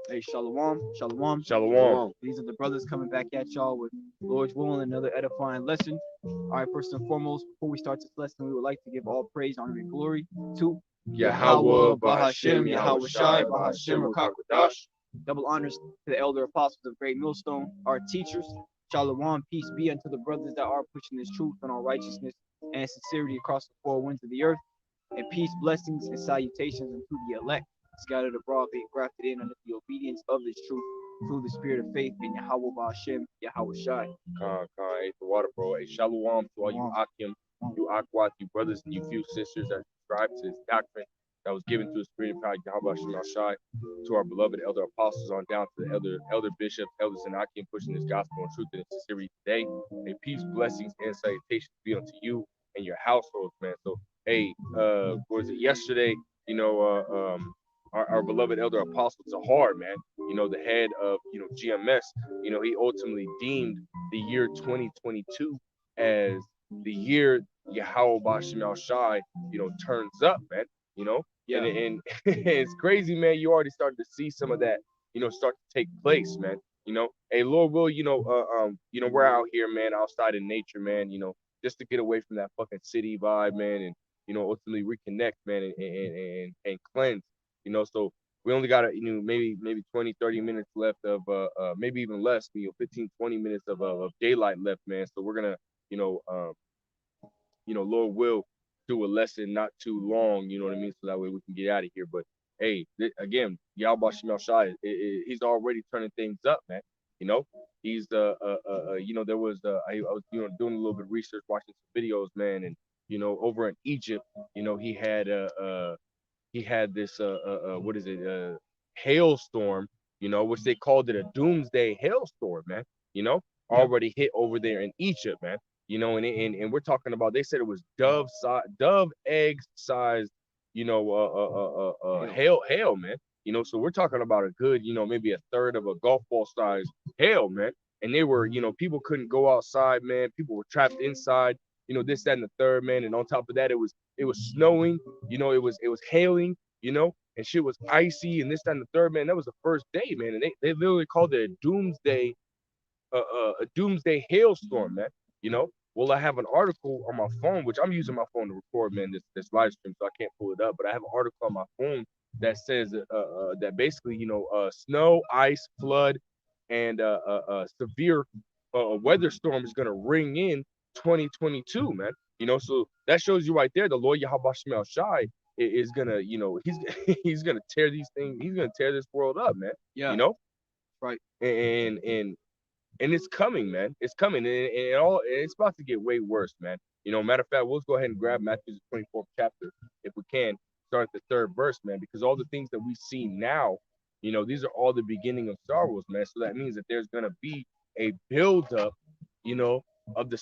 Hey, shalom, shalom. Shalom. Shalom. These are the brothers coming back at y'all with Lord's will and another edifying lesson. All right, first and foremost, before we start this lesson, we would like to give all praise, honor, and glory to Yahweh Yahweh, Bahashem, Bahashem, Yahweh Yahweh Shai, Shai, Bahashem, Bahashem Rakakwadash. Rakakwadash. Double honors to the elder apostles of Great Millstone, our teachers. Shalom, peace be unto the brothers that are pushing this truth and all righteousness and sincerity across the four winds of the earth. And peace, blessings, and salutations unto the elect, scattered abroad, being grafted in under the obedience of this truth through the spirit of faith in Yahweh Bahashem, Yahweh Shai. Khan, ate the water, bro. Hey, shalom to all you Akim, you Akwat, you brothers and you few sisters that subscribe to this doctrine that was given to the spirit of God, Yahweh Shem Shai, to our beloved elder apostles on down to the elder bishops, elders, and Akim pushing this gospel and truth in sincerity today. May peace, blessings, and salutations be unto you and your households, man. So, hey, what was it yesterday? You know, our beloved elder apostle Zahar, man, you know, the head of, you know, GMS, you know, he ultimately deemed the year 2022 as the year Yahweh Bashem Al Shai, you know, turns up, man, you know, Yeah. and it's crazy, man. You already started to see some of that, you know, start to take place, man. You know, hey, Lord will, you know, we're out here, man, outside in nature, man, you know, just to get away from that fucking city vibe, man, and, you know, ultimately reconnect, man, and cleanse, you know. So we only got, you know, maybe 20, 30 minutes left of maybe even less, you know, 15, 20 minutes of daylight left, man. So we're gonna, you know, Lord will do a lesson not too long, you know what I mean, so that way we can get out of here. But hey, again, Yahweh Shem Shai, he's already turning things up, man. You know, he's you know, there was I was, you know, doing a little bit of research, watching some videos, man, and you know, over in Egypt, you know, he had this what is it, hailstorm, you know, which they called it a doomsday hailstorm, man, you know, already hit over there in Egypt, man, you know, and we're talking about, they said it was dove egg sized, you know, hail, man, you know. So we're talking about a good, you know, maybe a third of a golf ball size hail, man. And they were, you know, people couldn't go outside, man. People were trapped inside, you know, this, that, and the third, man. And on top of that, it was snowing, you know, it was hailing, you know, and shit was icy and this, that, and the third, man. That was the first day, man. And they literally called it a doomsday hailstorm, man. You know. Well, I have an article on my phone, which I'm using my phone to record, man, this live stream, so I can't pull it up. But I have an article on my phone that says that basically, you know, snow, ice, flood, and severe weather storm is gonna ring in 2022, man. You know, so that shows you right there, the Lord Yahweh Shemel Shai is gonna, you know, he's he's gonna tear these things, he's gonna tear this world up, man. Yeah. You know, Right. And it's coming, man. It's coming, and it's about to get way worse, man. You know, matter of fact, we'll just go ahead and grab Matthew's 24th chapter if we can, start at the third verse, man, because all the things that we see now, you know, these are all the beginning of sorrows, man. So that means that there's gonna be a buildup, you know, of the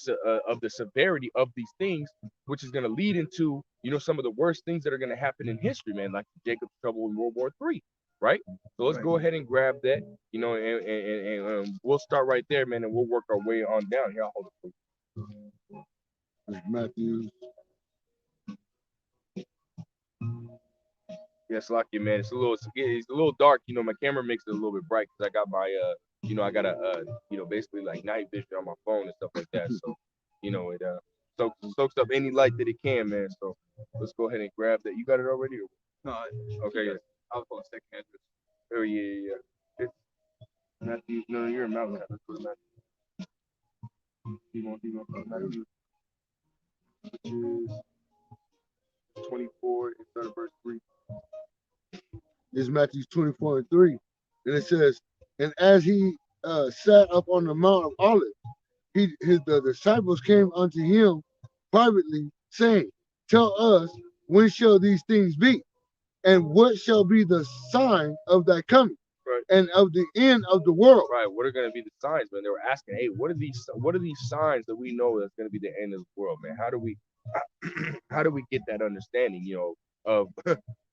severity of these things, which is gonna lead into, you know, some of the worst things that are gonna happen in history, man, like Jacob's trouble in World War III, right? So let's go ahead and grab that, you know, and we'll start right there, man, and we'll work our way on down here. I'll hold it, please. Matthew. Yes, lucky, man. It's a little dark. You know, my camera makes it a little bit bright because I got my you know, I got a you know, basically like night vision on my phone and stuff like that. So, you know, it soaks up any light that it can, man. So let's go ahead and grab that. You got it already? No. Okay. Yeah. I was on second hand. Oh yeah. It's Matthew. No, you're in Malachi. Let's go to Matthew. Keep on. Matthew, which is 24 and start at verse 3. This is Matthew 24 and 3. And it says, and as he sat up on the Mount of Olives, the disciples came unto him privately, saying, tell us, when shall these things be? And what shall be the sign of thy coming? Right. And of the end of the world? Right. What are going to be the signs, man? They were asking, hey, what are these signs that we know that's going to be the end of the world, man? How do we get that understanding, you know, of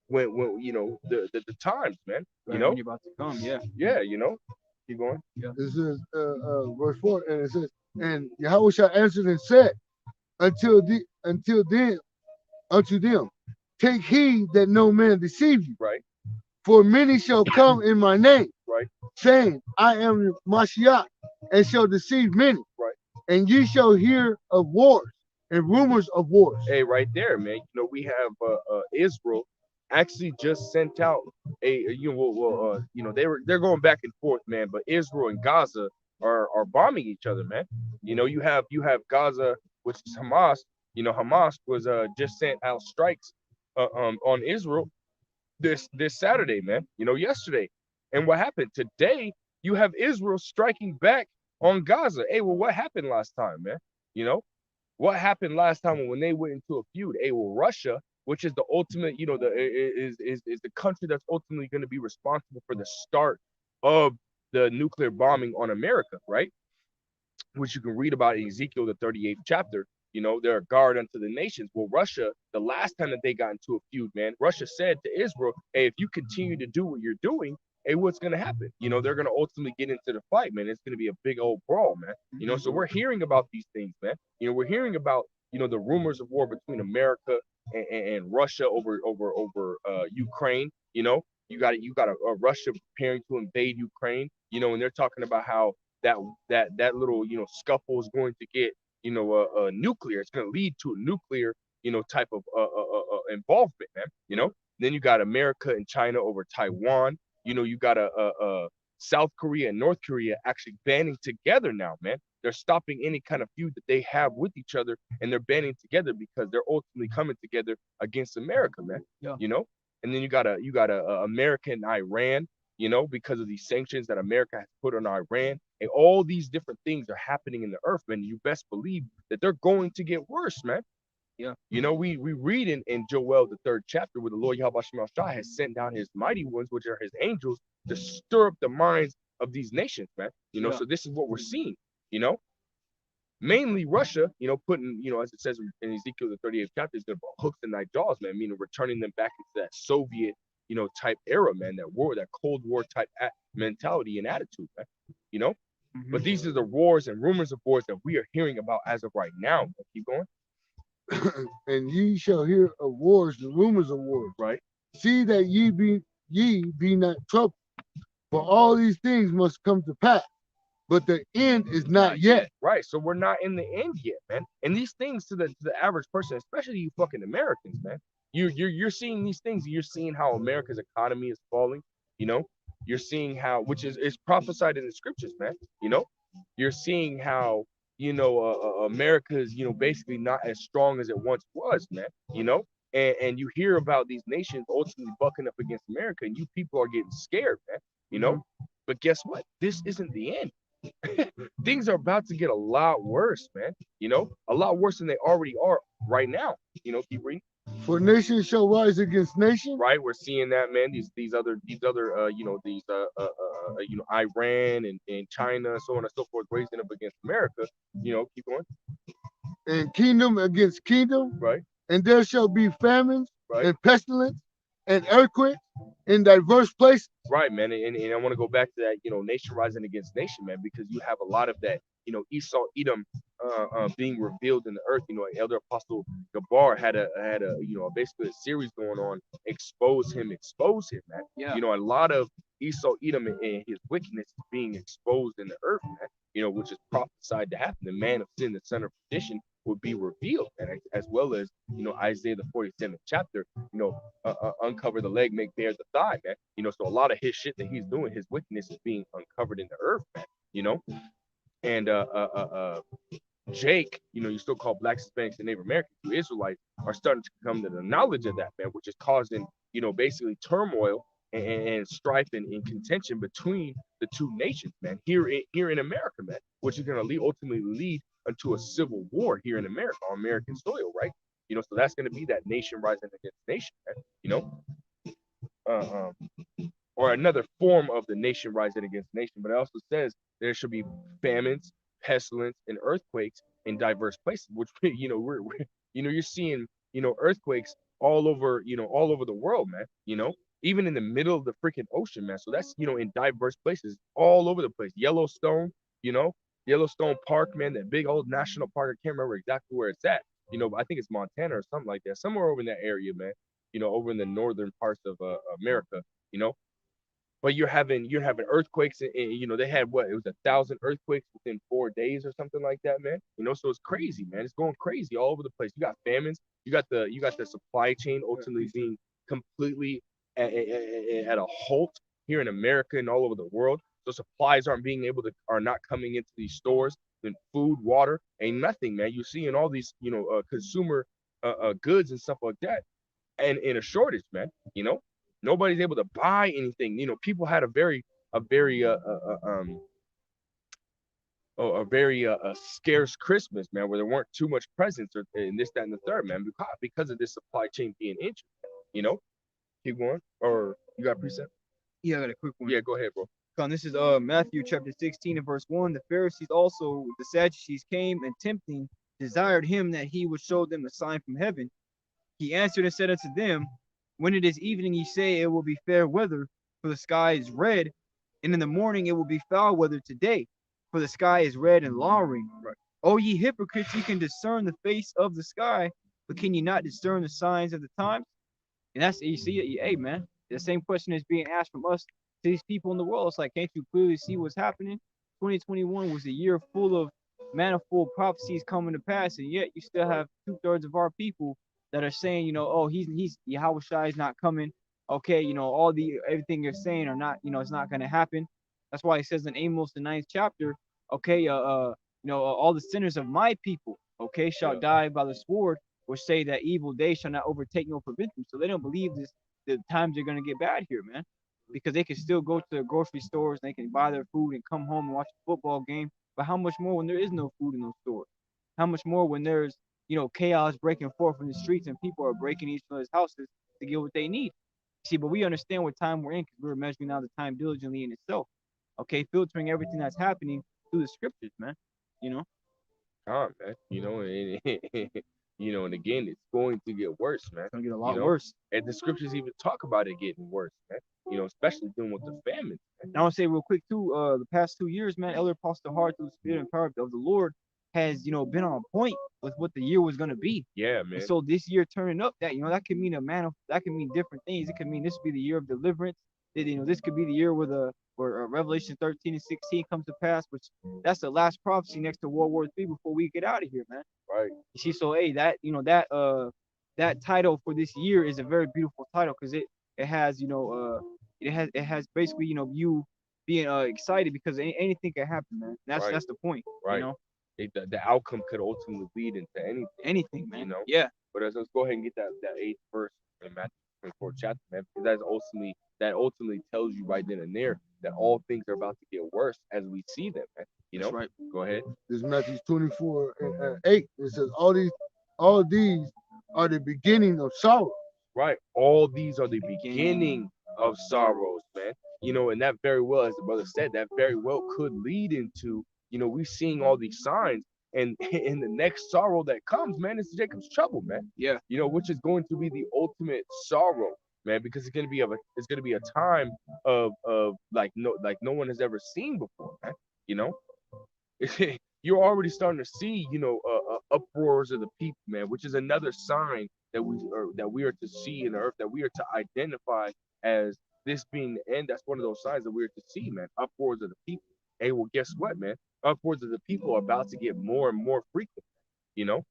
when you know the times, man? You know, when you're about to come, yeah. Yeah, you know. Keep going. Yeah. This is verse 4, and it says, and Yahweh shall answer and said, until then, unto them, take heed that no man deceive you. Right. For many shall come in my name, Right. saying, I am Mashiach, and shall deceive many. Right. And ye shall hear of wars and rumors of wars. Hey, right there, man. You know, we have Israel actually just sent out they're going back and forth, man. But Israel and Gaza are bombing each other, man. You know, you have Gaza, which is Hamas. You know, Hamas was just sent out strikes on Israel this Saturday, man. You know, yesterday. And what happened today? You have Israel striking back on Gaza. Hey, well, what happened last time, man? You know, what happened last time when they went into a feud? Hey, well, Russia, which is the ultimate, you know, is the country that's ultimately going to be responsible for the start of the nuclear bombing on America, right? Which you can read about in Ezekiel, the 38th chapter. You know, they're a guard unto the nations. Well, Russia, the last time that they got into a feud, man, Russia said to Israel, hey, if you continue to do what you're doing, hey, what's going to happen? You know, they're going to ultimately get into the fight, man. It's going to be a big old brawl, man. You know, so we're hearing about these things, man. You know, we're hearing about, you know, the rumors of war between America and Russia over Ukraine. You know, you got a Russia preparing to invade Ukraine. You know, and they're talking about how that little, you know, scuffle is going to get, you know, nuclear. It's going to lead to a nuclear, you know, type of involvement, man. You know, then you got America and China over Taiwan. You know, you got a South Korea and North Korea actually banding together now, man. They're stopping any kind of feud that they have with each other, and they're banding together because they're ultimately coming together against America, man. Yeah. You know, and then you got a America and Iran, you know, because of these sanctions that America has put on Iran, and all these different things are happening in the earth, man. You best believe that they're going to get worse, man. Yeah. You know, we read in Joel, the 3rd chapter, where the Lord Yahweh Shema Shah has sent down his mighty ones, which are his angels, to stir up the minds of these nations, man. You know, so this is what we're seeing, you know. Mainly Russia, you know, putting, you know, as it says in Ezekiel, the 38th chapter, is going to put hooks in thy jaws, man, meaning returning them back into that Soviet, you know, type era, man, that Cold War type mentality and attitude, man, you know. But these are the wars and rumors of wars that we are hearing about as of right now. Man. Keep going. And ye shall hear of wars and rumors of wars. Right. See that ye be not troubled, for all these things must come to pass, but the end is not yet. Right. So we're not in the end yet, man. And these things to the average person, especially you fucking Americans, man. You're seeing these things. You're seeing how America's economy is falling. You know, you're seeing how, which is prophesied in the scriptures, man. You know, you're seeing how, you know, America is, you know, basically not as strong as it once was, man. You know, and you hear about these nations ultimately bucking up against America, and you people are getting scared, man. You know, but guess what? This isn't the end. Things are about to get a lot worse, man. You know, a lot worse than they already are right now. You know, keep reading. For nation shall rise against nation. Right, we're seeing that, man. These other you know, these you know, Iran and China, so on and so forth, raising up against America. You know, keep going. And kingdom against kingdom. Right. And there shall be famines, right, and pestilence and earthquakes in diverse places. Right, man. And I want to go back to that, you know, nation rising against nation, man, because you have a lot of that, you know, Esau, Edom being revealed in the earth. You know, Elder Apostle Gabar had a you know, basically a series going on, expose him, man. Yeah. You know, a lot of Esau, Edom and his wickedness is being exposed in the earth, man. You know, which is prophesied to happen. The man of sin, the son of perdition, would be revealed, and as well as, you know, Isaiah the 47th chapter, you know, uncover the leg, make bare the thigh, man. You know, so a lot of his shit that he's doing, his wickedness is being uncovered in the earth, man. You know, and Jake, you know, you still call blacks, Hispanics, and Native Americans, you Israelites, are starting to come to the knowledge of that, man, which is causing, you know, basically turmoil and strife and contention between the two nations, man, here in America, man, which is going to ultimately lead into a civil war here in America, on American soil, right? You know, so that's going to be that nation rising against nation, man, you know, or another form of the nation rising against nation. But it also says there should be famines, pestilence, and earthquakes in diverse places, which, you know, we're you know, you're seeing, you know, earthquakes all over, you know, all over the world, man, you know, even in the middle of the freaking ocean, man. So that's, you know, in diverse places all over the place. Yellowstone, you know, Yellowstone Park, man, that big old national park. I can't remember exactly where it's at. You know, but I think it's Montana or something like that, somewhere over in that area, man. over in the northern parts of America, you know. But you're having earthquakes, and they had what, it was 1,000 earthquakes within 4 days or something like that, man. So it's crazy, man. It's going crazy all over the place. You got famines. You got the supply chain ultimately being completely at a halt here in America and all over the world. So supplies are not coming into these stores. Then food, water, ain't nothing, man. You see in all these consumer goods and stuff like that, and in a shortage, man. Nobody's able to buy anything. People had a very scarce Christmas, man, where there weren't too much presents or and this, that, and the third, man, because of this supply chain being injured. You know, keep going, or you got precept? Yeah, I got a quick one. Yeah, go ahead, bro. This is Matthew chapter 16 and verse 1. The Pharisees also with the Sadducees came and tempting desired him that he would show them a sign from heaven. He answered and said unto them, when it is evening, ye say it will be fair weather, for the sky is red, and in the morning it will be foul weather today, for the sky is red and lowering. Right. O ye hypocrites, ye can discern the face of the sky, but can ye not discern the signs of the times? And that's, you see, hey man, the same question is being asked from us to these people in the world. It's like, can't you clearly see what's happening? 2021 was a year full of manifold prophecies coming to pass, and yet you still have 2/3 of our people that are saying, oh, he's Yahweh Shai is not coming. Okay, all the everything you're saying are not, it's not gonna happen. That's why it says in Amos the 9th chapter, okay, all the sinners of my people, okay, shall die by the sword, or say that evil days shall not overtake nor prevent them. So they don't believe the times are gonna get bad here, man, because they can still go to the grocery stores, and they can buy their food and come home and watch a football game. But how much more when there is no food in those stores? How much more when there's chaos breaking forth in the streets and people are breaking each other's houses to get what they need? See, but we understand what time we're in because we're measuring out the time diligently in itself. Okay, filtering everything that's happening through the scriptures, man. You know, Man. And again, it's going to get worse, man. it's gonna get a lot worse. And the scriptures even talk about it getting worse, man. Especially dealing with the famine. And I want to say real quick too, the past 2 years, man, Elder Apostle Hart through the Spirit and power of the Lord has, been on point with what the year was gonna be. Yeah, man. And so this year turning up, that that could mean that could mean different things. It could mean this would be the year of deliverance. This could be the year where Revelation 13 and 16 comes to pass, which that's the last prophecy next to World War III before we get out of here, man. Right. You see, so hey, that title for this year is a very beautiful title because it has it has basically you being excited because anything can happen, man. That's the point. Right. The outcome could ultimately lead into anything, man. Yeah. But let's go ahead and get that 8th verse in Matthew 24th chapter, man, because that ultimately tells you right then and there that all things are about to get worse as we see them, man. That's right. Go ahead. This is Matthew 24 and 8. It says, all these are the beginning of sorrow. Right. All these are the beginning of sorrows, man. And that very well, as the brother said, that very well could lead into, we seeing all these signs, and in the next sorrow that comes, man, it's Jacob's trouble, man. Yeah. Which is going to be the ultimate sorrow, man, because it's gonna be a time of like no one has ever seen before, man. You're already starting to see, uproars of the people, man, which is another sign that we are to see in the earth, that we are to identify as this being the end. That's one of those signs that we're to see, man. Uproars of the people. Hey, well, guess what, man? Uproars of the people are about to get more and more frequent. Yep.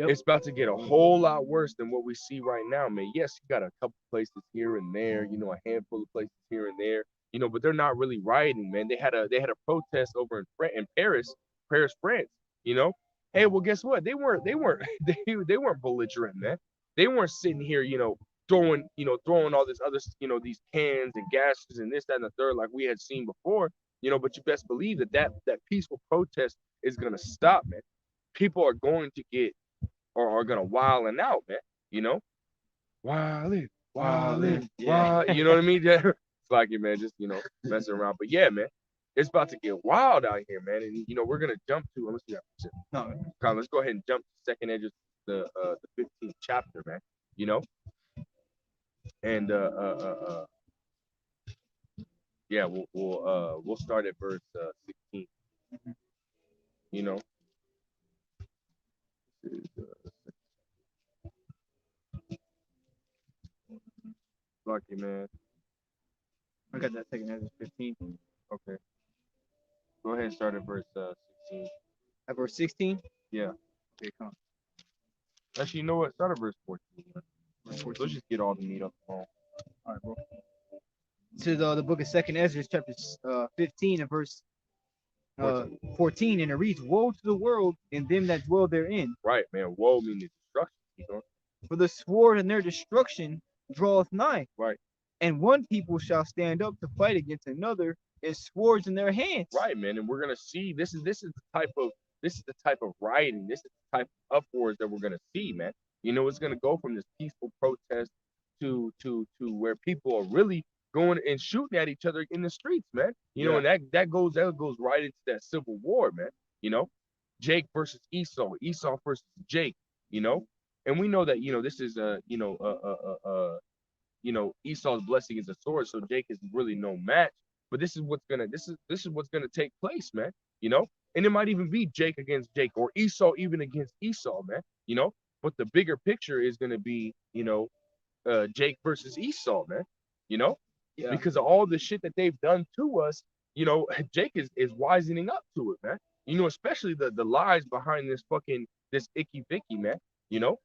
It's about to get a whole lot worse than what we see right now, man. Yes, you got a couple places here and there, a handful of places here and there, but they're not really rioting, man. They had a protest over in Paris, France. Hey, well, guess what? They weren't they weren't belligerent, man. They weren't sitting here, throwing all this other, these cans and gases and this, that, and the third like we had seen before, but you best believe that peaceful protest is gonna stop, man. People are going to get or are gonna wilding out, man. Wilding, yeah. you know what I mean? Yeah. It's like it, man, just messing around. But yeah, man, it's about to get wild out here, man. And we're gonna jump to let's see. No, Colin, let's go ahead and jump to second edge of the 15th chapter, man. And yeah, we'll start at verse 16. Lucky, man. I got that second Ezra 15. Okay. Go ahead and start at verse 16. At verse 16. Yeah. Okay, come on. Actually, you know what? Start at verse 14. Verse Let's 14. just get all the meat up front. All right, bro. To the book of Second Ezra, chapter 15 and verse 14, and it reads, "Woe to the world and them that dwell therein, Right, man. Woe means destruction. You know? for the sword and their destruction draweth nigh. Right. And one people shall stand up to fight against another, and swords in their hands." Right, man. And we're gonna see this is the type of rioting, this is the type of uproars that we're gonna see, man. You know, it's gonna go from this peaceful protest to where people are really going and shooting at each other in the streets, man. You know, and that goes right into that civil war, man. You know, Jake versus Esau, Esau versus Jake. You know, and we know that this is Esau's blessing is a sword, so Jake is really no match. But this is what's gonna take place, man. You know, and it might even be Jake against Jake or Esau even against Esau, man. You know, but the bigger picture is gonna be, Jake versus Esau, man. You know, because of all the shit that they've done to us, Jake is wisening up to it, man. You know, especially the lies behind this icky Vicky, man. You know,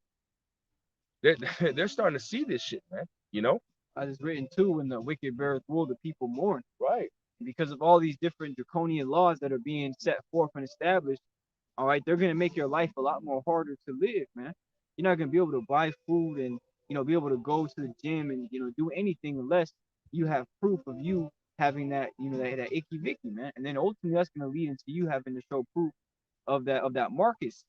they're starting to see this shit, man. You know, As it's written too, when the wicked beareth rule, the people mourn. right? Because of all these different draconian laws that are being set forth and established, all right, they're gonna make your life a lot more harder to live, man. You're not gonna be able to buy food and be able to go to the gym and do anything unless you have proof of you having that that icky Vicky, man. And then ultimately that's gonna lead into you having to show proof of that Marcus.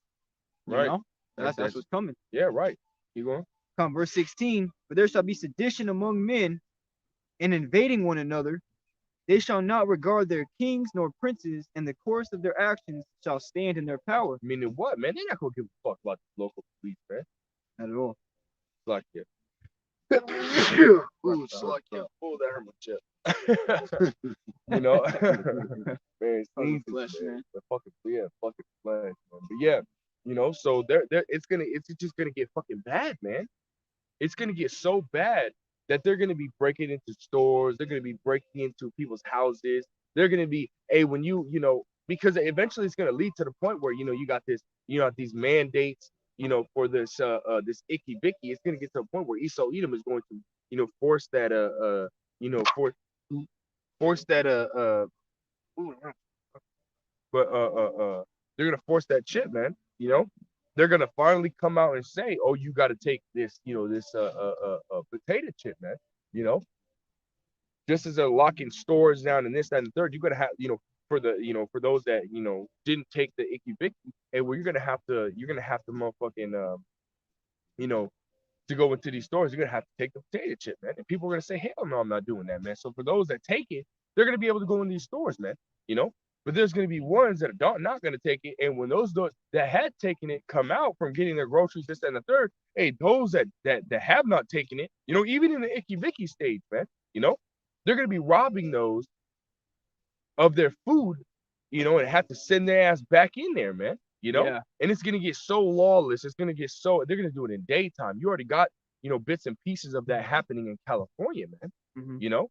Right. So that's what's coming. Yeah, right. Keep going. Come verse 16, "For there shall be sedition among men, and invading one another. They shall not regard their kings nor princes, and the course of their actions shall stand in their power." Meaning what, man? They're not gonna give a fuck about the local police, man. Not at all. Like it. Ooh, it's like Oh, that hurt my chest. You know, man, it's Clean fucking flesh, man. The fucking flesh, man. But yeah, so it's just gonna get fucking bad, man. It's gonna get so bad that they're gonna be breaking into stores, they're gonna be breaking into people's houses, they're gonna be, hey, when because eventually it's gonna lead to the point where you got these mandates, for this this icky Vicky. It's gonna get to a point where Esau Edom is going to force that force that they're gonna force that chip, man. They're gonna finally come out and say, "Oh, you got to take this, this potato chip, man." Just as they're locking stores down and this, that, and the third, you're gonna have, for those that didn't take the icky Vicky, hey, well, you're gonna have to motherfucking to go into these stores, you're gonna have to take the potato chip, man. And people are gonna say, "Hell no, I'm not doing that, man." So for those that take it, they're gonna be able to go in these stores, man. But there's going to be ones that are not going to take it. And when those that had taken it come out from getting their groceries, this, and the third, hey, those that have not taken it, even in the icky Vicky stage, man, they're going to be robbing those of their food, and have to send their ass back in there, man, Yeah. And it's going to get so lawless. It's going to get they're going to do it in daytime. You already got, bits and pieces of that happening in California, man, Mm-hmm.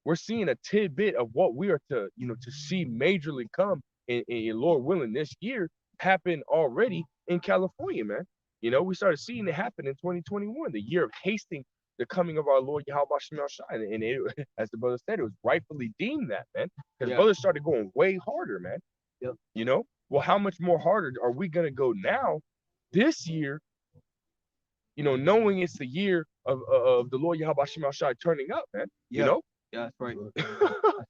We're seeing a tidbit of what we are to see majorly come in Lord willing this year happen already in California, man. We started seeing it happen in 2021, the year of hasting the coming of our Lord Yahweh Shemel Shai. And it, as the brother said, it was rightfully deemed that, man. Because brothers started going way harder, man. Yep. Well, how much more harder are we gonna go now this year? Knowing it's the year of the Lord Yahweh Shemel Shai turning up, man. Yeah, that's right. That's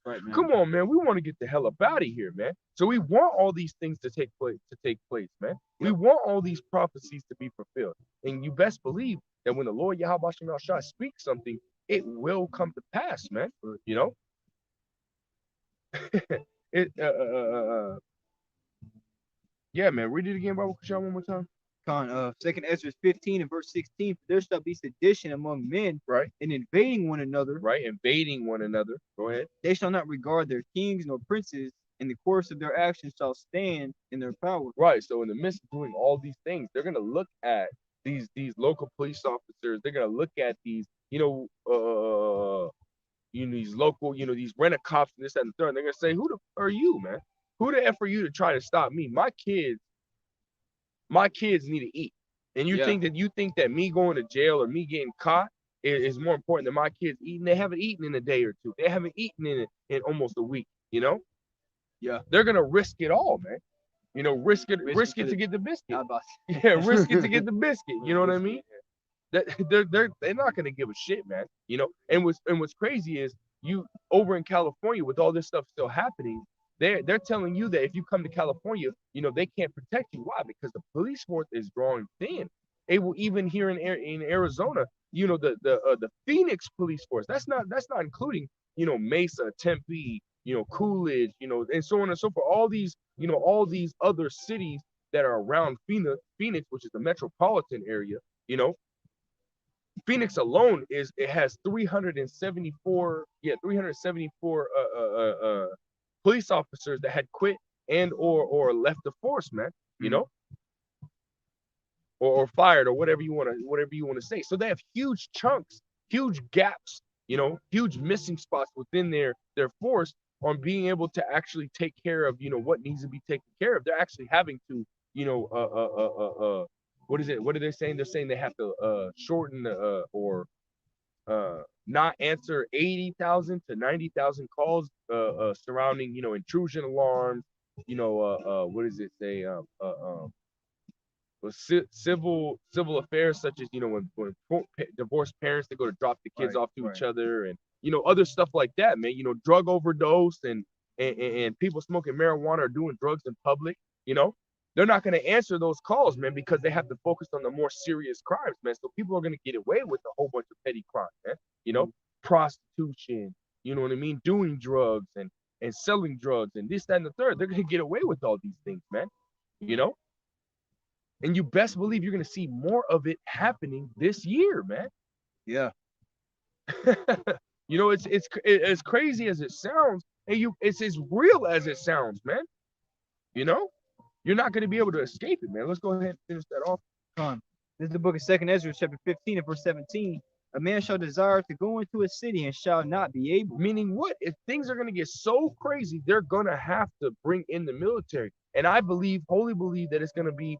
right, man. Come on, man. We want to get the hell up out of here, man. So we want all these things to take place, man. We want all these prophecies to be fulfilled. And you best believe that when the Lord Yahweh Shemel Shai speaks something, it will come to pass, man. Yeah, man. Read it again, Bible Kashal, one more time. Second Ezra 15 and verse 16, "There shall be sedition among men, right, and invading one another." Right, invading one another. Go ahead. "They shall not regard their kings nor princes, and the course of their actions shall stand in their power." Right. So in the midst of doing all these things, they're gonna look at these local police officers. They're gonna look at these these local, these rent-a-cops and this that, and the third. And they're gonna say, "Who the f are you, man? Who the f are you to try to stop me? My kids need to eat. And you Yeah. think that me going to jail or me getting caught is more important than my kids eating? They haven't eaten in a day or two. They haven't eaten in almost a week. Yeah. They're gonna risk it all, man. Risk it Risk it to to get the I biscuit. was about to Yeah, risk it to get the biscuit. You know what I mean? That they're not gonna give a shit, man. And what's crazy is you over in California with all this stuff still happening. They're telling you that if you come to California, they can't protect you. Why? Because the police force is growing thin. It will even here in Arizona, the Phoenix police force. That's not including Mesa, Tempe, Coolidge, and so on and so forth. All these other cities that are around Phoenix, which is the metropolitan area. You know, Phoenix alone has 374 police officers that had quit and or left the force, man. You know, or fired or whatever you want to say. So they have huge chunks, huge gaps, huge missing spots within their force on being able to actually take care of what needs to be taken care of. They're actually having to what is it? What are they saying? They're saying they have to shorten or not answer 80,000 to 90,000 calls surrounding intrusion alarms. What does it say? Civil affairs such as when divorced parents, they go to drop the kids off to each other, and other stuff like that, man. Drug overdose and people smoking marijuana or doing drugs in public. They're not going to answer those calls, man, because they have to focus on the more serious crimes, man. So people are going to get away with a whole bunch of petty crimes, man. Prostitution, you know what I mean, doing drugs and selling drugs and this, that, and the third. They're going to get away with all these things, man. And you best believe you're going to see more of it happening this year, man. Yeah. It's crazy as it sounds, and it's as real as it sounds, man. You're not going to be able to escape it, man. Let's go ahead and finish that off. This is the book of 2nd Ezra, chapter 15 and verse 17. A man shall desire to go into a city and shall not be able. Meaning what? If things are going to get so crazy, they're going to have to bring in the military. And I wholly believe that it's going to be,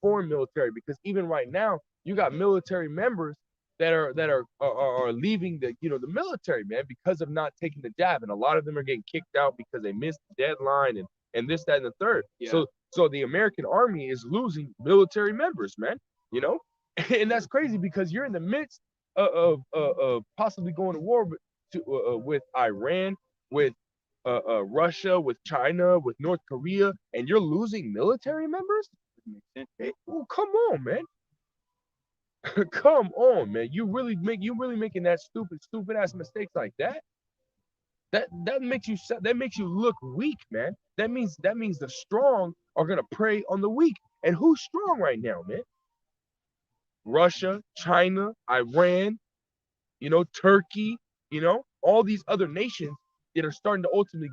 foreign military, because even right now, you got military members that are leaving the military, man, because of not taking the jab. And a lot of them are getting kicked out because they missed the deadline and this, that, and the third. Yeah. So the American army is losing military members, man, and that's crazy because you're in the midst of possibly going to war with Iran, with Russia, with China, with North Korea, and you're losing military members? Hey, come on, man. Come on, man. You really making that stupid ass mistakes like that? That makes you look weak, man. That means the strong are gonna prey on the weak. And who's strong right now, man? Russia, China, Iran, Turkey, all these other nations that are starting to ultimately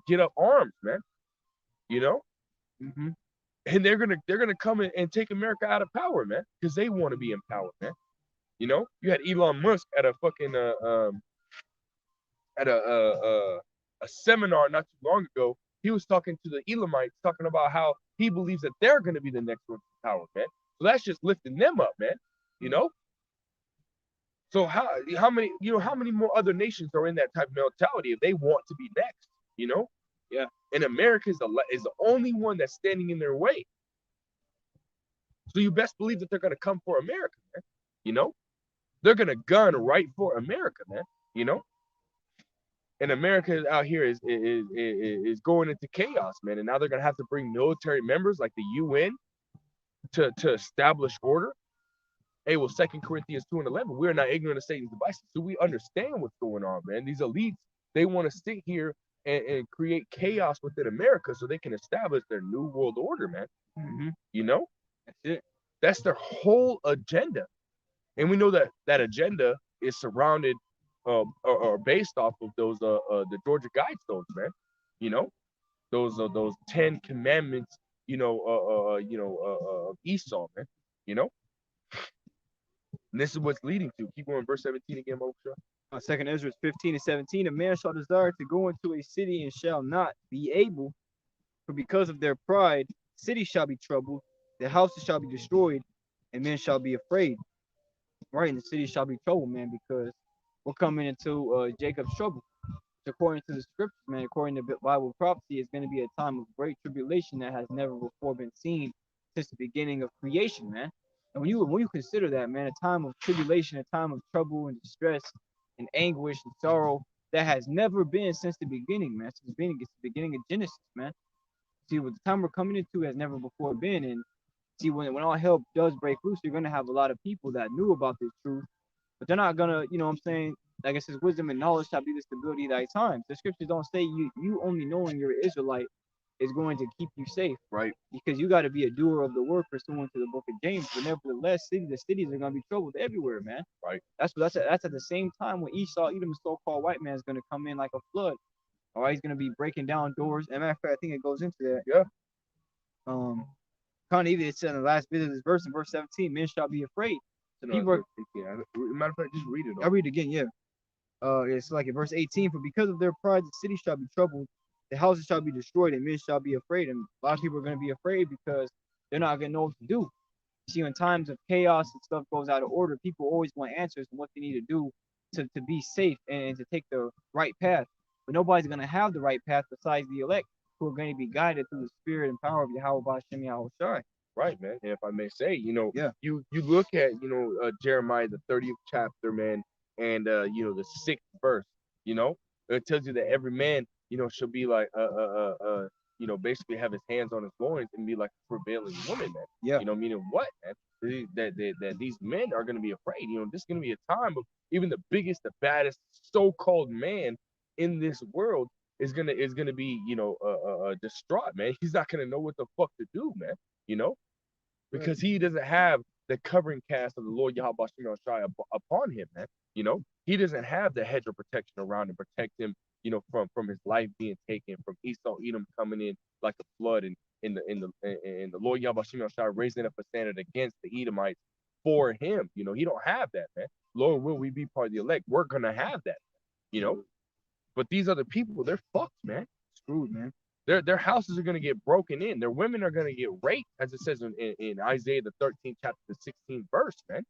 get up arms, man. And they're gonna come in and take America out of power, man, because they want to be in power, man. You had Elon Musk at a fucking at a seminar not too long ago. He was talking to the Elamites, talking about how he believes that they're gonna be the next one to power, man. So that's just lifting them up, man. So how many more other nations are in that type of mentality if they want to be next? Yeah. And America is the only one that's standing in their way. So you best believe that they're gonna come for America, man. They're gonna gun right for America, man. And America out here is going into chaos, man. And now they're gonna have to bring military members like the UN to establish order. Hey, well, 2 Corinthians 2:11, we are not ignorant of Satan's devices. So we understand what's going on, man. These elites, they want to sit here and create chaos within America so they can establish their new world order, man. That's it. That's their whole agenda. And we know that agenda is surrounded or based off of those the Georgia Guidestones, man. Those 10 commandments, Esau, man. And this is what's leading to. Keep going, verse 17 again, Moshe. 2 Ezra 15 and 17, a man shall desire to go into a city and shall not be able, for because of their pride, cities shall be troubled, their houses shall be destroyed, and men shall be afraid. Right, and the city shall be troubled, man, because we're coming into Jacob's trouble. According to the scriptures, man, according to Bible prophecy, it's going to be a time of great tribulation that has never before been seen since the beginning of creation, man. And when you consider that, man, a time of tribulation, a time of trouble and distress and anguish and sorrow that has never been since the beginning, man. Since the beginning of Genesis, man. See, what the time we're coming into has never before been. And see, when all hell does break loose, you're going to have a lot of people that knew about this truth, but they're not gonna, you know what I'm saying? Like it says, wisdom and knowledge shall be the stability of thy times. The scriptures don't say you only knowing you're an Israelite is going to keep you safe, Right. because you got to be a doer of the word pursuant to the book of James. But nevertheless, the cities are going to be troubled everywhere, man. Right. That's at the same time when Esau, Edom, the so-called white man, is going to come in like a flood. All right, he's going to be breaking down doors. As a matter of fact, I think it goes into that. Yeah. Kind of even it said in the last bit of this verse, in verse 17, men shall be afraid. So No, people are, matter of fact, just read it. I'll read it again, yeah. It's like in verse 18, for because of their pride, the city shall be troubled, the houses shall be destroyed, and men shall be afraid. And a lot of people are going to be afraid because they're not going to know what to do. See, in times of chaos and stuff goes out of order, people always want answers to what they need to do to be safe and to take the right path. But nobody's going to have the right path besides the elect, who are going to be guided through the spirit and power of Yahweh Bashem Yahweh Shai. Right, man. And if I may say, Yeah. you look at, Jeremiah, the 30th chapter, man, and, the 6th verse, it tells you that every man, should be like, basically have his hands on his loins and be like a prevailing woman, man. Yeah. Meaning what, man? That these men are going to be afraid. This is going to be a time of even the biggest, the baddest so-called man in this world is gonna be, distraught, man. He's not gonna know what the fuck to do, man. Because he doesn't have the covering cast of the Lord Yahweh Bashem Shai upon him, man. He doesn't have the hedge of protection around him, protect him, from his life being taken, from Esau Edom coming in like a flood, and in the Lord Yahweh Bashem Shai raising up a standard against the Edomites for him. He don't have that, man. Lord, will we be part of the elect? We're gonna have that, But these other people, they're fucked, man. Screwed, man. Their houses are going to get broken in. Their women are going to get raped, as it says in Isaiah, the 13th chapter, the 16th verse, man.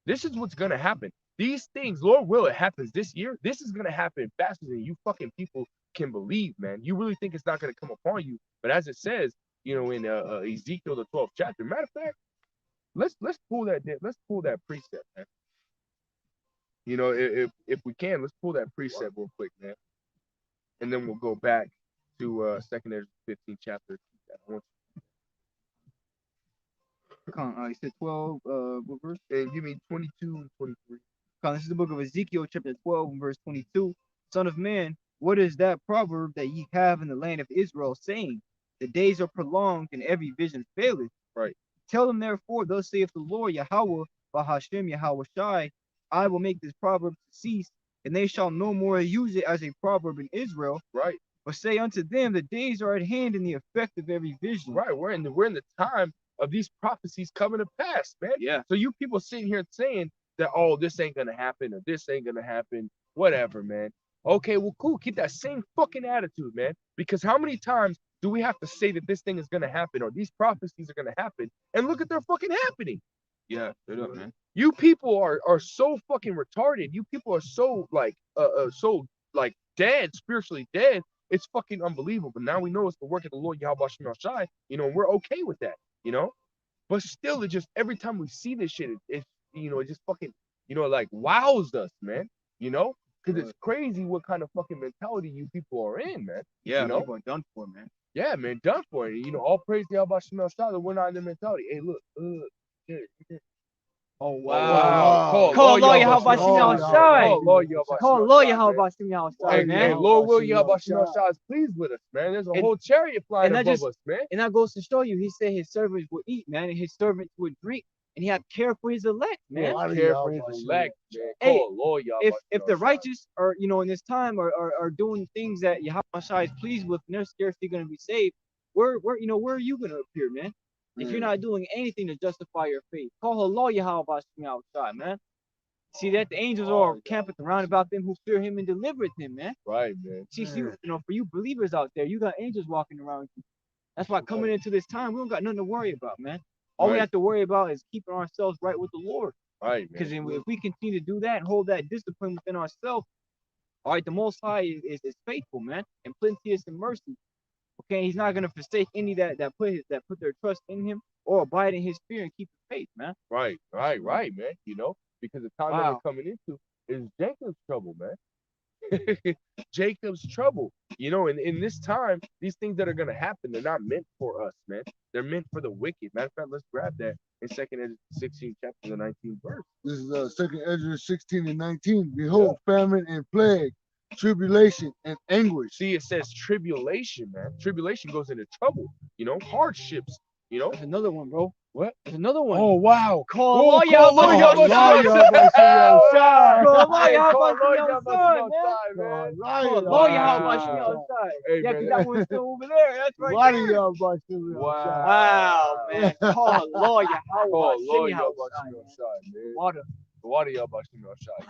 This is what's going to happen. These things, Lord will, it happens this year. This is going to happen faster than you fucking people can believe, man. You really think it's not going to come upon you. But as it says, in Ezekiel, the 12th chapter, matter of fact, let's pull that precept, man. If we can, let's pull that precept real quick, man. And then we'll go back to 2nd Ezra 15th chapter. You said 12, what verse? And give me 22 and 23. This is the book of Ezekiel, chapter 12, and verse 22. Son of man, what is that proverb that ye have in the land of Israel, saying, the days are prolonged and every vision faileth? Right. Tell them therefore, thus saith the Lord Yahweh, Bahashem Yahweh Shai, I will make this proverb to cease, and they shall no more use it as a proverb in Israel. Right. But say unto them, the days are at hand in the effect of every vision. Right. We're in the time of these prophecies coming to pass, man. Yeah. So you people sitting here saying that, oh, this ain't gonna happen or this ain't gonna happen, whatever, man. Okay, well, cool. Keep that same fucking attitude, man. Because how many times do we have to say that this thing is gonna happen or these prophecies are gonna happen, and look at they're fucking happening? Yeah, straight up, man. You people are so fucking retarded. You people are so dead, spiritually dead. It's fucking unbelievable. Now we know it's the work of the Lord Yahweh Bashem Shai, and we're okay with that, But still, it just every time we see this shit, it just fucking, like wows us, man. Because it's crazy what kind of fucking mentality you people are in, man. Yeah, people are done for, man. Yeah, man, done for it. All praise to Yahweh Bashem Shai that we're not in their mentality. Hey, look, Oh, wow. Call Lord Yahweh Bashem Yahweh Shai. Call Lord Yahweh Bashem Yahweh Shai, Hey, man. Lord will Yahweh Bashem Shai is pleased with us, man. There's a whole chariot flying above us, man. And that goes to show you, he said his servants would eat, man, and his servants would drink, and he had care for his elect, man. Care for his elect, man. Hey, Call Lord Yahweh if the righteous are, in this time are doing things that Yahweh Shai is pleased with, and they're scarcely going to be saved, where are you going to appear, man? if you're not doing anything to justify your faith. Call Allah Yahweh outside, man. See that the angels are camping around about them who fear him and delivereth him, man. Right, man. See, you know, for you believers out there, you got angels walking around you. That's why coming into this time, we don't got nothing to worry about, man. All we have to worry about is keeping ourselves right with the Lord. Right, because if we continue to do that and hold that discipline within ourselves, all right, the Most High is faithful, man, and plenteous in mercy. Okay, He's not gonna forsake any that put their trust in Him or abide in His fear and keep the faith, man. Right, man. You know, because the time that we're coming into is Jacob's trouble, man. Jacob's trouble. You know, and in this time, these things that are gonna happen, they're not meant for us, man. They're meant for the wicked. Matter of fact, let's grab that in 2 Ezra 16, chapter the 19th verse. This is 2 Ezra 16 and 19. Behold, famine and plague, tribulation and anguish. See, it says tribulation, man. Tribulation goes into trouble, you know, hardships, you know. There's another one, bro. What? There's another one. Oh, wow. Call Allah Yahweh outside, man. Yeah, because that one's still over there. That's right there. Wow, man. Call Allah Yahweh outside, man. Water.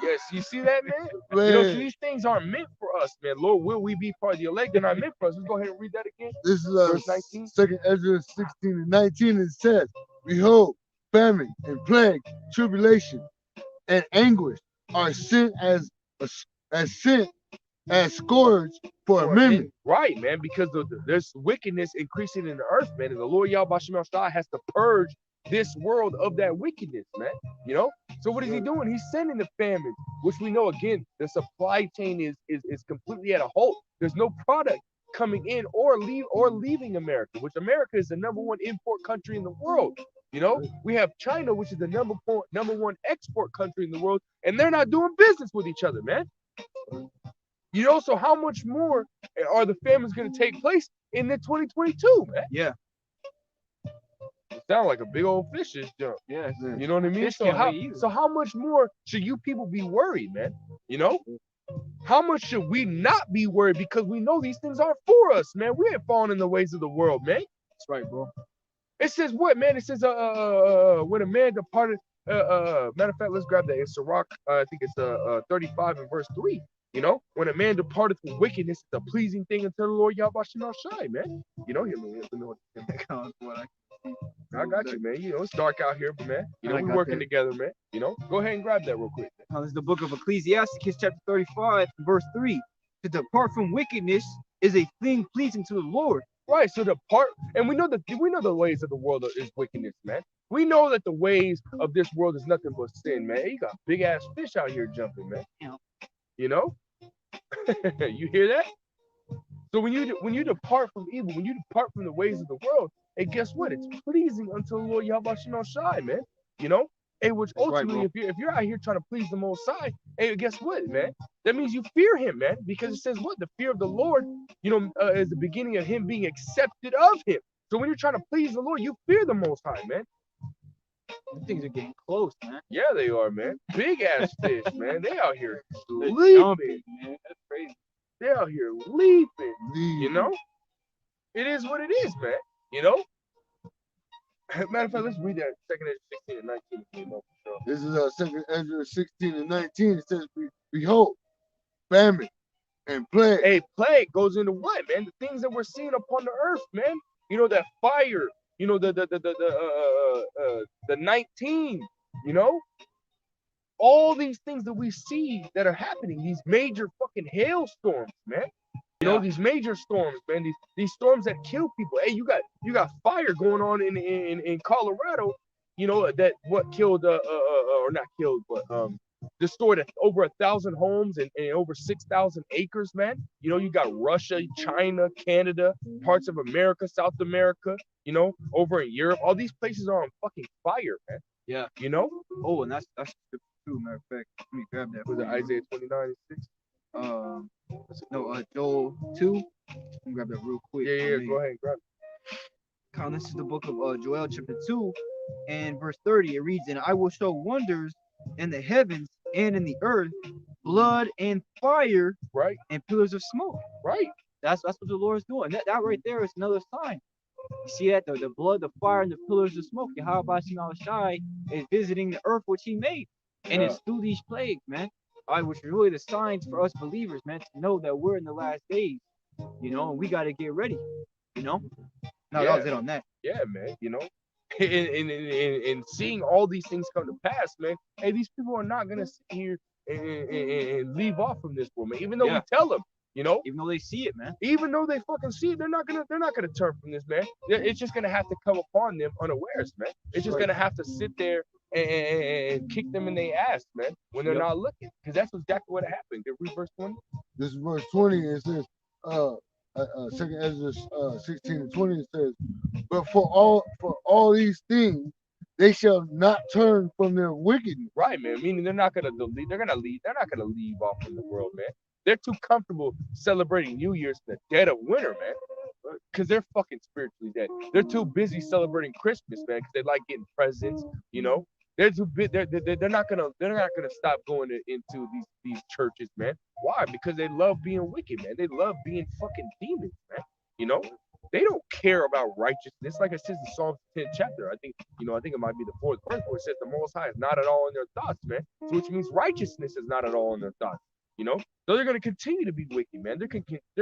Yes, you see that, man? You know, so these things aren't meant for us, man. Lord, will we be part of the elect? They're not meant for us. Let's go ahead and read that again. This is verse 19. 2 Ezra 16 and 19. It says, behold, famine and plague, tribulation and anguish are sent as scourge for a minute. Right, man, because there's wickedness increasing in the earth, man, and the Lord Yahweh Shai has to purge this world of that wickedness, man. You know, so what is He doing? He's sending the famine, which we know again the supply chain is completely at a halt. There's no product coming in or leaving America, which America is the #1 import country in the world. You know, we have China, which is the number one export country in the world, and they're not doing business with each other, man. You know, so how much more are the famines going to take place in the 2022, man? Yeah. Sound like a big old fishish jump. Yeah. You know what I mean? So how much more should you people be worried, man? You know? How much should we not be worried? Because we know these things aren't for us, man. We ain't falling in the ways of the world, man. That's right, bro. It says what, man? It says when a man departed, matter of fact, let's grab that. It's Sirach, I think it's 35 and verse 3. You know, when a man departed from wickedness, it's a pleasing thing unto the Lord Yahweh Shai, man. You know him, I got you, man. You know, it's dark out here, but man, you know, we're working together, man. You know, go ahead and grab that real quick. This is the book of Ecclesiasticus, chapter 35, verse 3. To depart from wickedness is a thing pleasing to the Lord. Right. So depart, and we know the ways of the world is wickedness, man. We know that the ways of this world is nothing but sin, man. You got big ass fish out here jumping, man. Yeah. You know? You hear that? So when you depart from evil, when you depart from the ways of the world, hey, guess what? It's pleasing unto the Lord Yahweh Shai, man. You know? Hey, which ultimately, if you're out here trying to please the Most High, hey, guess what, man? That means you fear Him, man, because it says what? The fear of the Lord, you know, is the beginning of Him being accepted of Him. So when you're trying to please the Lord, you fear the Most High, man. These things are getting close, man. Yeah, they are, man. Big ass fish, man. They out here leaping, man. That's crazy. They out here leaping. You know, it is what it is, man. You know. Matter of fact, let's read that 2 Ezra 16 and 19. This is 2 Ezra 16 and 19. It says, behold, famine and plague. Hey, plague goes into what, man? The things that we're seeing upon the earth, man. You know, that fire. You know, the 19. You know, all these things that we see that are happening. These major fucking hailstorms, man. You know, these major storms, man. These storms that kill people. Hey, you got fire going on in Colorado. You know that what killed or not killed, but destroyed over 1,000 homes and over 6,000 acres, man. You know, you got Russia, China, Canada, parts of America, South America. You know, over in Europe, all these places are on fucking fire, man. Yeah. You know. Oh, and that's true. Matter of fact, let me grab that. Was it Isaiah 29 and 6? Joel 2. Let me grab that real quick. Yeah, go ahead and grab it. This is the book of Joel chapter 2 and verse 30. It reads, and I will show wonders in the heavens and in the earth, blood and fire, right, and pillars of smoke. Right. That's what the Lord is doing. That right there is another sign You see that? The blood, the fire, and the pillars of smoke. Yahweh Shai is visiting the earth which he made. And Yeah. it's through these plagues, man. All right, which is really the signs for us believers, man, to know that we're in the last days, you know, and we got to get ready, you know. No, Yeah. that was it on that. Yeah, man, you know, and seeing all these things come to pass, man. Hey, these people are not gonna sit here and leave off from this world, man. Even though we Yeah. tell them, you know, Even though they see it, man. even though they fucking see it, they're not gonna turn from this, man. It's just gonna have to come upon them unawares, man. It's just Right. gonna have to sit there and kick them in their ass, man, when they're Yep. not looking, because that's exactly what happened. Get read verse 20. This is verse 20. It says, second Ezra 16 and 20, it says, but for all these things, they shall not turn from their wickedness. Right, man. Meaning they're not gonna delete. They're gonna leave. They're not gonna leave off from the world, man. They're too comfortable celebrating New Year's in the dead of winter, man. Because they're fucking spiritually dead. They're too busy celebrating Christmas, man. Because they like getting presents, you know. They're too big. They're not gonna stop going into these churches, man. Why? Because they love being wicked, man. They love being fucking demons, man. You know. They don't care about righteousness, like it says in Psalm 10th chapter. I think it might be the 4th verse where it says the Most High is not at all in their thoughts, man. So which means righteousness is not at all in their thoughts, you know. So they're gonna continue to be wicked, man. They're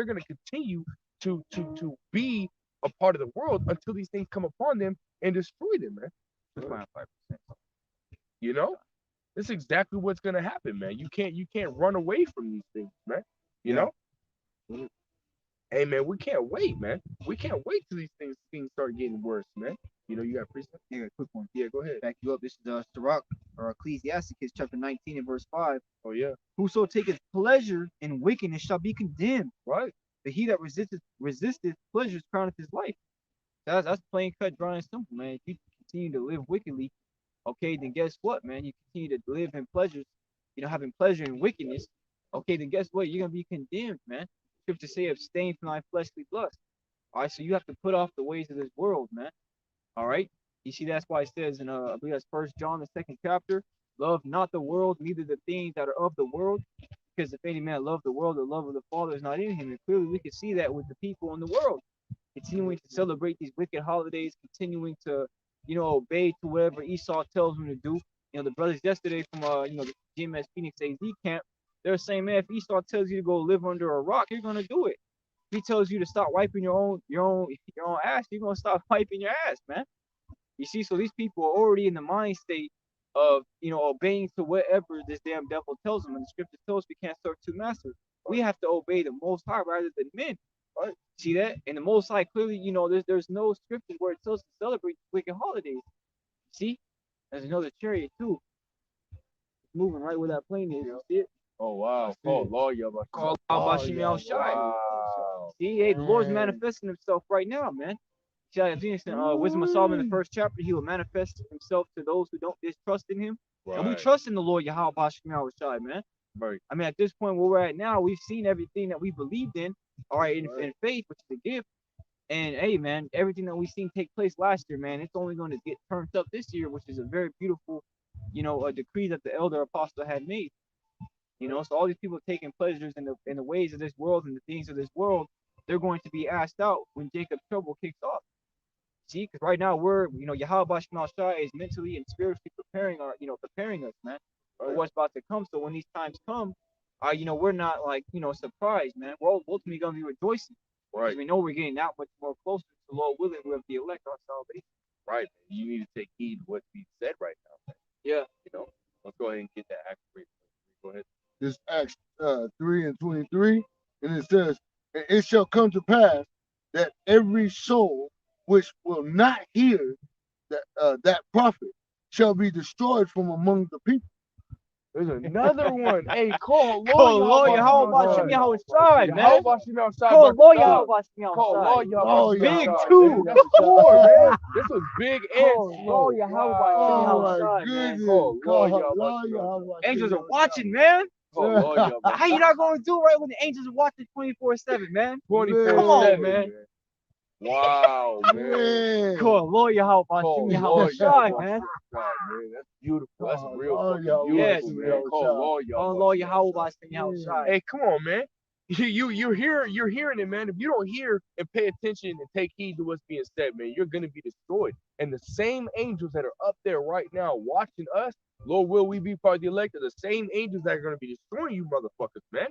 gonna continue to be a part of the world until these things come upon them and destroy them, man. 2.5%. You know, that's exactly what's gonna happen, man. You can't run away from these things, man. You know. Hey, man, we can't wait, man. We can't wait till these things start getting worse, man. You know, you got a precept? Yeah, quick one. Yeah, go ahead. Back you up. This is Sirach or Ecclesiasticus chapter 19 and verse 5. Oh yeah, Whoso taketh pleasure in wickedness shall be condemned. right. But he that resisteth pleasures crowneth his life. That's plain cut, dry, and simple, man. If you continue to live wickedly, okay, then guess what, man? You continue to live in pleasures, you know, having pleasure in wickedness, okay, then guess what? You're gonna be condemned, man. Scripture say abstain from thy fleshly lust. All right, so you have to put off the ways of this world, man. All right. You see, that's why it says in I believe that's 1 John the 2nd chapter, love not the world, neither the things that are of the world. Because if any man love the world, the love of the Father is not in him. And clearly we can see that with the people in the world, continuing to celebrate these wicked holidays, continuing to, you know, obey to whatever Esau tells them to do. You know, the brothers yesterday from the GMS Phoenix AZ camp, they're saying, man, if Esau tells you to go live under a rock, you're gonna do it. If he tells you to stop wiping your own ass, you're gonna stop wiping your ass, man. You see, so these people are already in the mind state of, you know, obeying to whatever this damn devil tells them. And the scripture tells us we can't serve two masters. We have to obey the Most High rather than men. Right? See that? And the Most High clearly, you know, there's no scripture where it tells us to celebrate wicked holidays. See? There's another chariot too. It's moving right where that plane is. You see it? Oh wow. Oh Lord, y'all. Call out Bashim Al Shai. Wow. See, hey, the Lord's manifesting himself right now, man. See, I think it's in Wisdom of Solomon, in the 1st chapter, he will manifest himself to those who don't distrust in him. Right. And we trust in the Lord Yahweh Bashim Al Shai, man. Right. I mean, at this point where we're at now, we've seen everything that we believed in, all right, in faith, which is a gift. And hey, man, everything that we've seen take place last year, man, it's only going to get turned up this year, which is a very beautiful, you know, a decree that the elder apostle had made. You know, so all these people taking pleasures in the ways of this world and the things of this world, they're going to be asked out when Jacob's trouble kicks off. See, because right now we're, you know, Yahweh Bashim Shai is mentally and spiritually preparing us, man, for what's about to come. So when these times come, you know, we're not like, you know, surprised, man. We're ultimately gonna be rejoicing. Right. We know we're getting that much more closer to Lord willing, we have the elect our salvation. Right. You need to take heed to what's being said right now, man. Yeah. You know, let's go ahead and get that accurate. Go ahead. This Acts 3 and 23, and it says, and it shall come to pass that every soul which will not hear that prophet shall be destroyed from among the people. There's another one. Hey, call Lord Yahweh Bashim Yahweh Shai, man. Yahweh Bashim Yahweh Shai. Call Lord Yahweh Bashim Yahweh Call Lord Shai. Yahweh Big Shai. too. That's four, man. This was big and Lord Yahweh Bashim Oh Yahweh my Shai, man. goodness. Call Lord Call Yahweh Lord Shai. Yahweh Angels are Shai. watching, man. Call Lord Yahweh How you not gonna do right when the angels are watching 24/7, man? 24/7, man. Wow, man. Cool, Lord Yahweh Call Bashim Yahweh Lord Shai, Yahweh man. Shai, man. That's beautiful. That's real Lord fucking Yahweh beautiful, Shai. man. Call Lord Oh, Yahweh Lord Shai. Yahweh Bashim Yahweh Shai. Hey, come on, man. you're hearing it, man. If you don't hear and pay attention and take heed to what's being said, man, you're gonna be destroyed. And the same angels that are up there right now watching us, Lord, will we be part of the elect? Are the same angels that are gonna be destroying you, motherfuckers, man,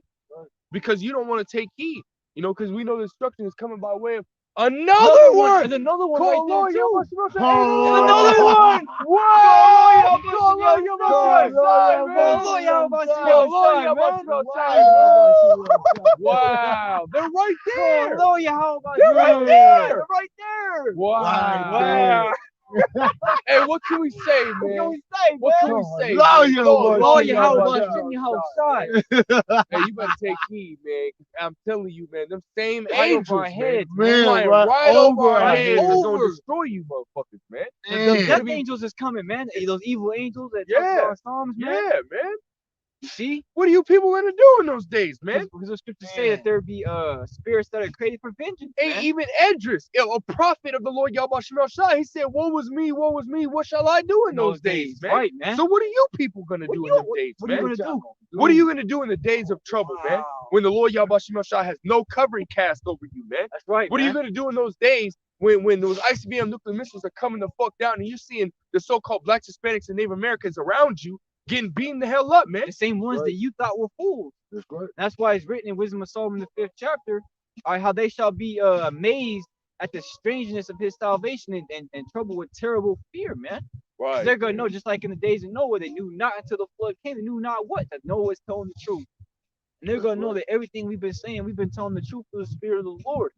because you don't want to take heed. Because we know the destruction is coming by way of another one. There's another one Call right there Lord, too. y'all must know Oh. Another one. Wow! Call Lord, y'all must Wow, they're right there. Lord, how about They're right there. They're right there. Wow. Hey, what can we say, What can man? we say, What can man? we say? Lord, man? you Lord, Lord, y'all how must about know. send your outside? Hey, you better take heed, man. 'Cause I'm telling you, man, them same Right angels, over our heads, Man, flying right right over over our our heads is heads. gonna Over. destroy you, motherfuckers, man. The Man. death angels is coming, man. Those evil angels that talk Yeah. about our Psalms, man. Yeah, man. See? What are you people gonna do in those days, man? Because the scriptures say that there be spirits that are created for vengeance. Hey, Man. even Edris, a prophet of the Lord Yahweh Shemel Shai, he said, woe was me, what shall I do in those days, man? Right, man. So what are you people gonna do in those days, what are you man? gonna do? What are you gonna do in the days of trouble, man? Wow. When the Lord Yahweh Shemel Shai has no covering cast over you, man? That's right, What are you man. gonna do in those days when those ICBM nuclear missiles are coming the fuck down and you're seeing the so-called blacks, Hispanics, and Native Americans around you getting beaten the hell up, man? The same ones that you thought were fools. That's right. That's why it's written in Wisdom of Solomon, the 5th chapter, how they shall be amazed at the strangeness of his salvation and troubled with terrible fear, man. Right. They're gonna know, just like in the days of Noah, they knew not until the flood came, they knew not what, that Noah is telling the truth. And they're gonna know that everything we've been saying, we've been telling the truth through the Spirit of the Lord.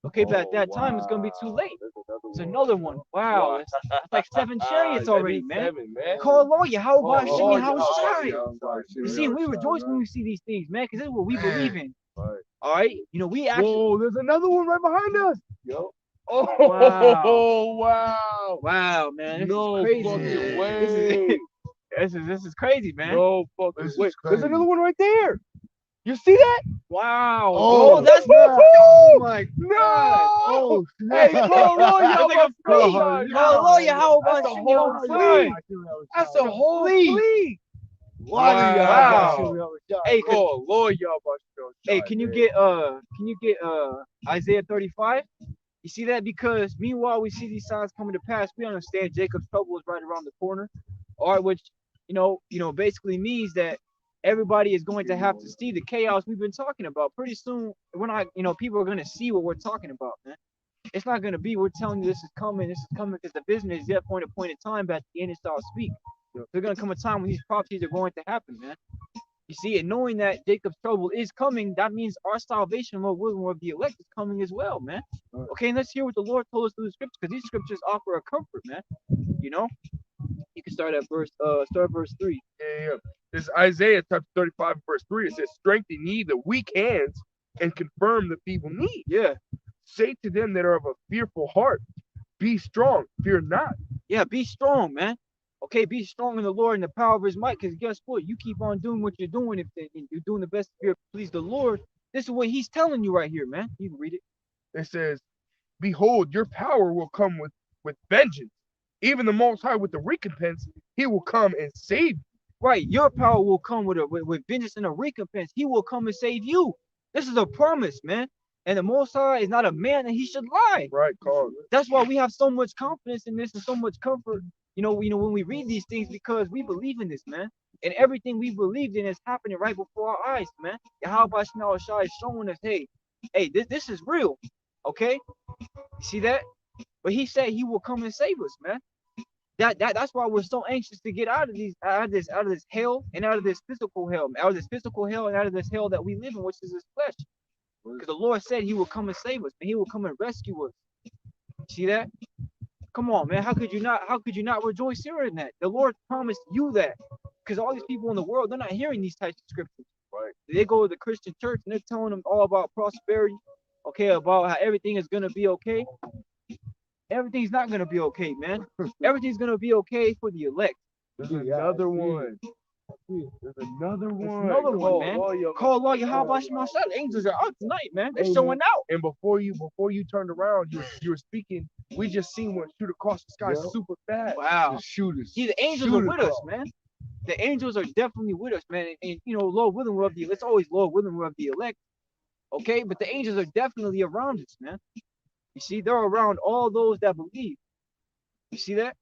Okay, but at that time, it's gonna be too late. It's another one. Wow, that's like 7 chariots already, man. 7, man. Call Lord, how about Oh, Shimmy, how yeah. You see, we rejoice when we see these things, man, because this is what we believe in. Right. All right, we actually. Whoa, there's another one right behind us. Yo. Oh, Wow. wow. Wow, man, this No is crazy. fucking way. This is crazy, man. No fucking This is way. crazy. There's another one right there. You see that? Wow. Oh, That's snap. oh my No. Oh, Hey, snap. call Lord, y'all That's like a must fleet. know. Call Lord, how about That's a Shimmy whole outside? fleet. That's a whole fleet. Wow. Hey, Call Lord, y'all must know. hey, can you get Isaiah 35? You see that? Because meanwhile we see these signs coming to pass, we understand Jacob's trouble is right around the corner. All right, which basically means that everybody is going to have to see the chaos we've been talking about. Pretty soon, we're not, people are gonna see what we're talking about, man. It's not gonna be we're telling you this is coming, because the vision is yet for a point in time, but at the end it shall speak. There's gonna come a time when these prophecies are going to happen, man. You see, and knowing that Jacob's trouble is coming, that means our salvation, Lord willing, of the elect is coming as well, man. Okay, and let's hear what the Lord told us through the scriptures, because these scriptures offer a comfort, man. You can start at verse 3. Yeah. This is Isaiah chapter 35, verse 3. It says, strengthen ye the weak hands and confirm the feeble knees. Yeah. Say to them that are of a fearful heart, be strong, fear not. Yeah, be strong, man. Okay, be strong in the Lord and the power of his might, because guess what? You keep on doing what you're doing. If you're doing the best to please the Lord, this is what he's telling you right here, man. You can read it. It says, behold, your power will come with vengeance. Even the Most High with the recompense, he will come and save you. Right, your power will come with vengeance and a recompense. He will come and save you. This is a promise, man. And the Most High is not a man that he should lie. Right, Carl. That's why we have so much confidence in this and so much comfort, when we read these things, because we believe in this, man. And everything we believed in is happening right before our eyes, man. Yahweh Shemel Shai is showing us, hey, this is real. Okay? You see that? But he said he will come and save us, man. That's why we're so anxious to get out of this hell and out of this physical hell, out of this physical hell and out of this hell that we live in, which is this flesh. Because the Lord said he will come and save us, and he will come and rescue us. See that? Come on, man. How could you not rejoice hearing that? The Lord promised you that. Because all these people in the world, they're not hearing these types of scriptures. Right. They go to the Christian church and they're telling them all about prosperity, okay, about how everything is gonna be okay. Everything's not gonna be okay, man. Everything's gonna be okay for the elect. There's another one. There's another one. Another one, man. Call Lord Yahweh Shemel Shai. The angels are out tonight, man. They're showing out. And before you turned around, you were speaking. We just seen one shoot across the sky super fast. Wow. Shooters. See, the angels are with us, man. The angels are definitely with us, man. And Lord willing, we're of the. It's always Lord willing, we're of the elect. Okay, but the angels are definitely around us, man. You see, they're around all those that believe. You see that?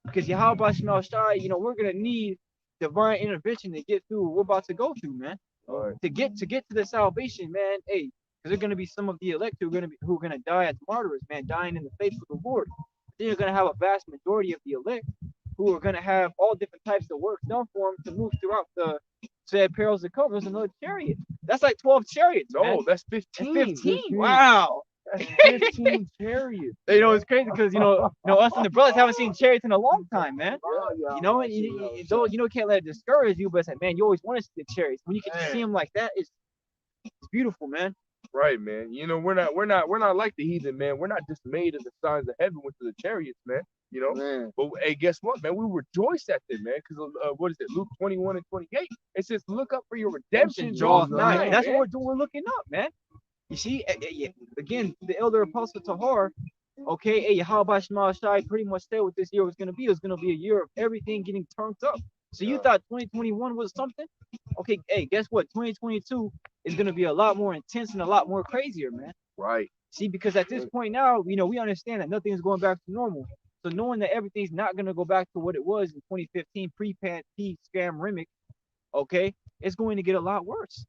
Because Yahweh Shema Shai, we're gonna need divine intervention to get through what we're about to go through, man. Right. To get to the salvation, man. Hey, because there are gonna be some of the elect who are gonna die as martyrs, man, dying in the faith of the Lord. Then you're gonna have a vast majority of the elect who are gonna have all different types of work done for them to move throughout the said perils to come. There's another chariot. That's like 12 chariots, man. No, that's That's 15. 15. Wow. That's 15 chariots. It's crazy because us and the brothers haven't seen chariots in a long time, man. And you can't let it discourage you, but it's like, man, you always want to see the chariots. When you get to see them like that, it's beautiful, man. Right, man. We're not like the heathen, man. We're not dismayed at the signs of heaven with the chariots, man. Man. But hey, guess what, man? We rejoice at them, man. Because what is it? Luke 21 and 28. It says, "Look up for your redemption, Draw draws nigh. nigh." That's man. what we're doing. We're looking up, man. You see, again, the elder apostle Tahar. Okay, hey, Yahweh Shema Shai pretty much said what this year was gonna be. It was gonna be a year of everything getting turned up. So you thought 2021 was something? Okay, hey, guess what? 2022 is gonna be a lot more intense and a lot more crazier, man. Right. See, because at this point now, we understand that nothing is going back to normal. So knowing that everything's not gonna go back to what it was in 2015 pre-scam Remick, okay, it's going to get a lot worse.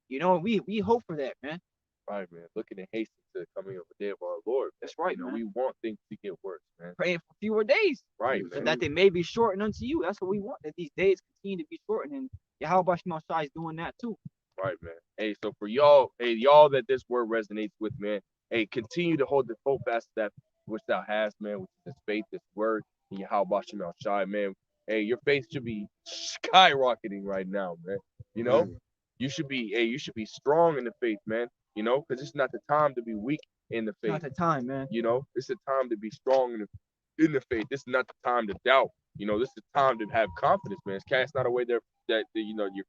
We hope for that, man. Right, man. Looking and hasten to the coming of the day of our Lord. That's right, man. man. We want things to get worse, man. Praying for fewer days. Right, So man. that they may be shortened unto you. That's what we want. That these days continue to be shortened, and Yahweh Shema Shai is doing that too. Right, man. Hey, so for y'all that this word resonates with, man, hey, continue to hold fast to that which thou hast, man, which is this faith, this word, and Yahweh Shema Shai, man. Hey, your faith should be skyrocketing right now, man. You should be strong in the faith, man. Because it's not the time to be weak in the faith. Not the time, man. It's the time to be strong in the faith. This is not the time to doubt. This is the time to have confidence, man. Cast not away your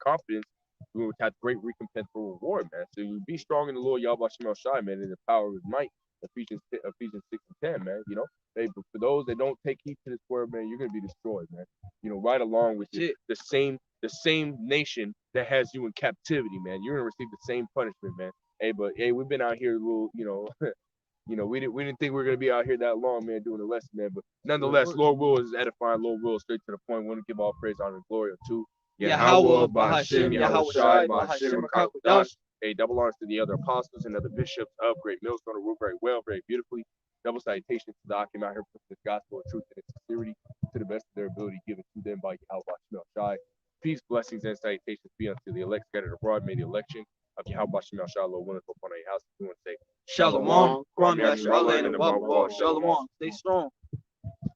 confidence. We will have great recompense for reward, man. So you be strong in the Lord Yahweh Shema Shai, man, in the power of his might. Ephesians 6 and 10, man. Hey, but for those that don't take heed to this word, man, you're gonna be destroyed, man. Right along with the same nation that has you in captivity, man. You're gonna receive the same punishment, man. Hey, but we've been out here a little, we didn't think we were gonna be out here that long, man, doing a lesson, man. But nonetheless, Lord will is edifying. Lord will is straight to the point. We want to give all praise, honor, and glory to Yahweh, Bahashem, Yahweh Shai, Bahashem, Rakakudash. Hey, double honors to the other apostles and other bishops of Great Millstone, who rule very well, very beautifully. Double salutations to the Akim out here for this gospel of truth and sincerity to the best of their ability given to them by Yahweh Shema Shai. Peace, blessings, and salutations be unto the elect scattered abroad. May the election of Yahweh Shema Shai, Lord willing, upon our house. We want to say Shalom, Kwame Yashala, and above all, Shalom. Stay strong.